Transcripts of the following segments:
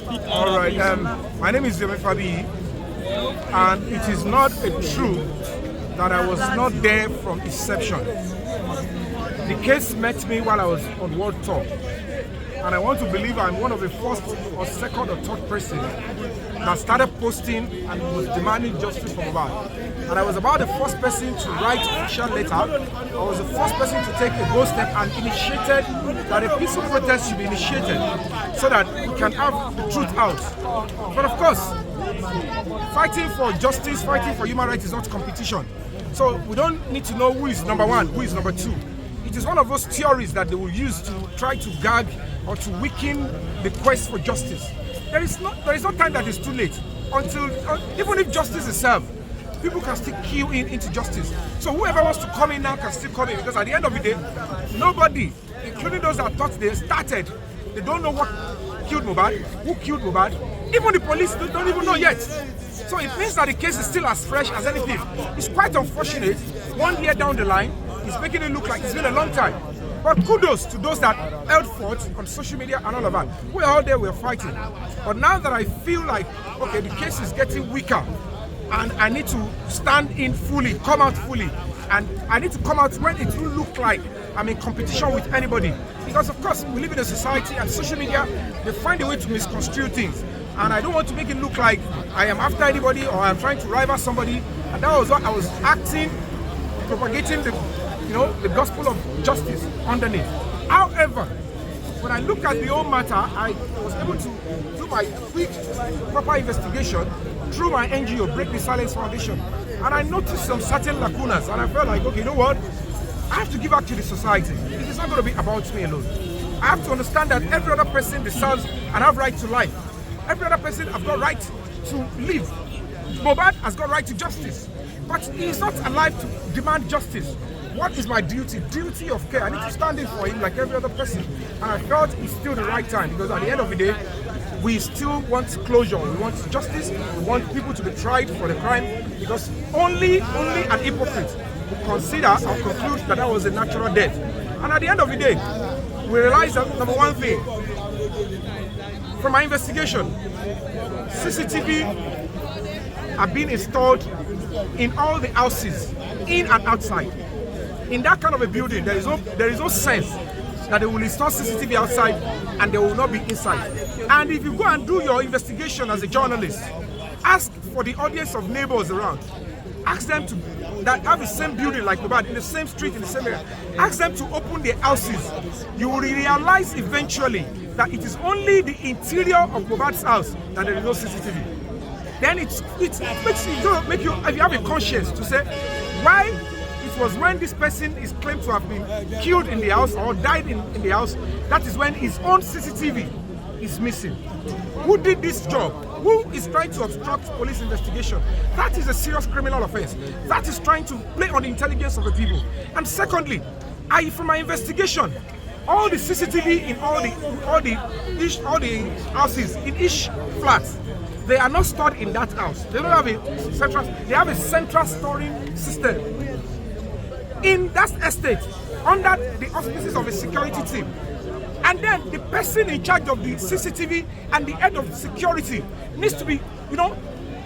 All right. My name is Yomi Fabiyi, and it is not a truth that I was not there from inception. The case met me while I was on world tour, and I want to believe I'm one of the first or second or third person that started posting and was demanding justice for Mohbad. And I was about the first person to write official letter. I was the first person to take a bold step and initiated that a peaceful protest should be initiated so that we can have the truth out. But of course, fighting for justice, fighting for human rights is not competition. So we don't need to know who is number one, who is number two. It is one of those theories that they will use to try to gag or to weaken the quest for justice. There is no time that is too late until, even if justice is served, people can still queue into justice. So whoever wants to come in now can still come in, because at the end of the day, nobody, including those that thought they started, they don't know what killed Mohbad, who killed Mohbad. Even the police don't even know yet. So it means that the case is still as fresh as anything. It's quite unfortunate. 1 year down the line, it's making it look like it's been a long time. But kudos to those that held forth on social media and all of that. We're all there, we're fighting. But now that I feel like, okay, the case is getting weaker, and I need to stand in fully, come out fully, and I need to come out when it will look like I'm in competition with anybody. Because of course, we live in a society, and social media, they find a way to misconstrue things. And I don't want to make it look like I am after anybody or I'm trying to rival somebody. And that was what I was acting, propagating the gospel of justice underneath. However, when I look at the whole matter, I was able to do my quick, proper investigation through my NGO, Break the Silence Foundation. And I noticed some certain lacunas, and I felt like, okay, you know what? I have to give back to the society. It is not going to be about me alone. I have to understand that every other person deserves and have right to life. Every other person has got right to live. Mohbad has got right to justice. But he is not alive to demand justice. What is my duty? Duty of care. I need to stand in for him like every other person. And I felt it's still the right time, because at the end of the day, we still want closure. We want justice. We want people to be tried for the crime, because only an hypocrite would consider or conclude that that was a natural death. And at the end of the day, we realize that number one thing, from my investigation, CCTV have been installed in all the houses, in and outside. In that kind of a building, there is no sense that they will install CCTV outside and they will not be inside. And if you go and do your investigation as a journalist, ask for the audience of neighbors around. Ask them that have the same building like Mohbad, in the same street, in the same area. Ask them to open their houses. You will realize eventually that it is only the interior of Mohbad's house that there is no CCTV. Then it make you, if you have a conscience, to say why it was when this person is claimed to have been killed in the house or died in the house, that is when his own CCTV is missing. Who did this job? Who is trying to obstruct police investigation? That is a serious criminal offense. That is trying to play on the intelligence of the people. And secondly, from my investigation, all the CCTV in all the houses in each flat, they are not stored in that house. They don't have a central. They have a central storing system in that estate under the auspices of a security team. And then the person in charge of the CCTV and the head of security needs to be,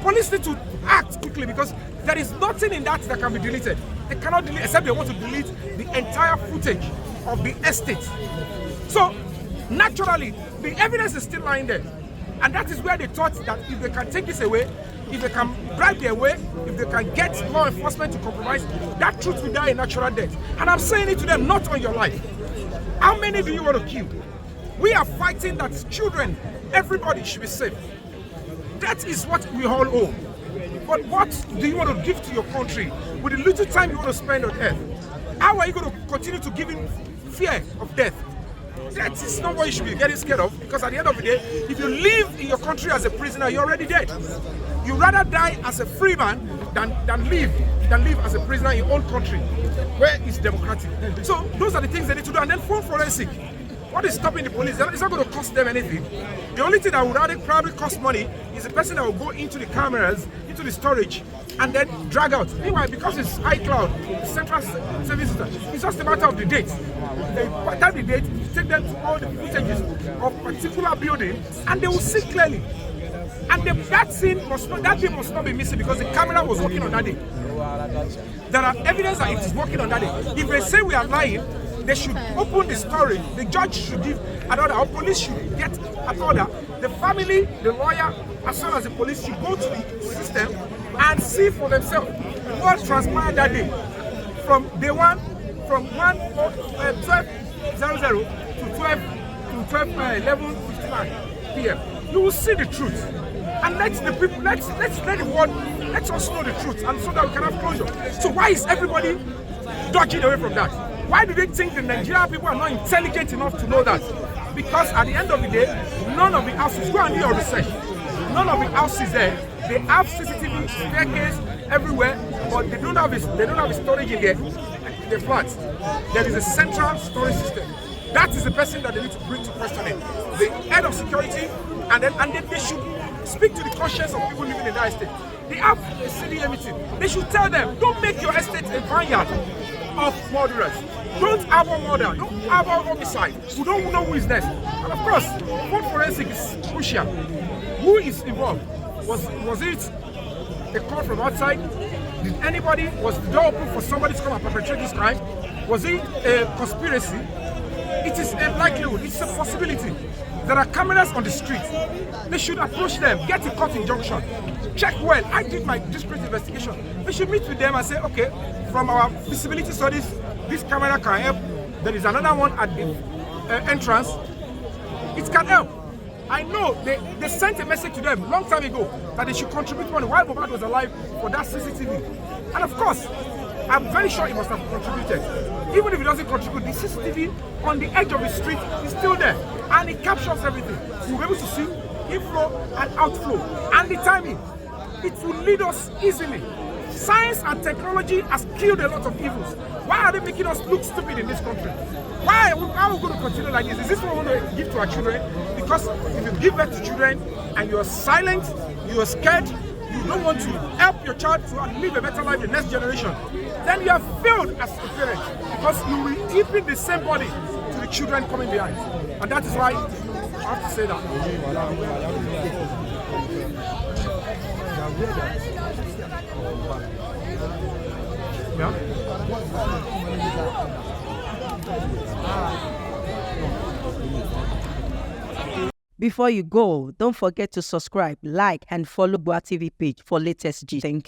police need to act quickly, because there is nothing in that can be deleted. They cannot delete, except they want to delete the entire footage of the estate. So naturally, the evidence is still lying there. And that is where they thought that if they can take this away, if they can bribe their way, if they can get law enforcement to compromise, that truth will die a natural death. And I'm saying it to them, not on your life. How many do you want to kill? We are fighting that children, everybody should be safe. That is what we all owe. But what do you want to give to your country with the little time you want to spend on earth? How are you going to continue to give in fear of death? That is not what you should be getting scared of, because at the end of the day, if you live in your country as a prisoner, you're already dead. You rather die as a free man than live as a prisoner in your own country, where it's democratic. So those are the things they need to do. And then phone forensic. What is stopping the police? It's not going to cost them anything. The only thing that would probably cost money is the person that will go into the cameras, into the storage, and then drag out. Meanwhile, because it's iCloud, central service system, it's just a matter of the date. They type the date, take them to all the footages of particular building, and they will see clearly. And that day must not be missing because the camera was working on that day. There are evidence that it is working on that day. If they say we are lying, they should open the story. The judge should give an order, or police should get an order. The family, the lawyer, as well as the police should go to the system and see for themselves what transpired that day. From day one, from 12:00 to 11:59 p.m. You will see the truth. And let the people, let the world, let us know the truth, and so that we can have closure. So why is everybody dodging away from that? Why do they think the Nigerian people are not intelligent enough to know that? Because at the end of the day, none of the houses, go and do your research, none of the houses there, they have CCTV staircase everywhere, but they don't have a storage in the flats. There is a central storage system. That is the person that they need to bring to questioning. The head of security, and then they should speak to the conscience of people living in that estate. They have a city meeting. They should tell them, don't make your estate a vineyard of murderers. Don't harbor murder. Don't harbor homicide. We don't know who is next. And of course, phone forensic is crucial. Who is involved? Was it a call from outside? Was the door open for somebody to come and perpetrate this crime? Was it a conspiracy? It is a likelihood. It's a possibility. There are cameras on the street. They should approach them, get a court injunction, check well. I did my discreet investigation. We should meet with them and say, okay, from our feasibility studies, this camera can help. There is another one at the entrance. It can help. I know they sent a message to them long time ago that they should contribute money while Mohbad was alive for that CCTV. And of course, I'm very sure he must have contributed. Even if he doesn't contribute, the CCTV on the edge of the street is still there. And it captures everything. You'll be able to see inflow and outflow. And the timing. It will lead us easily. Science and technology has killed a lot of evils. Why are they making us look stupid in this country? Why are we going to continue like this? Is this what we want to give to our children? Because if you give birth to children and you're silent, you're scared, you don't want to help your child to live a better life in the next generation, then you have failed as a parent, because you will deepen the same body to the children coming behind. And that is why I have to say that. Yeah? Before you go, don't forget to subscribe, like, and follow GboahTv page for latest gist. Thank you.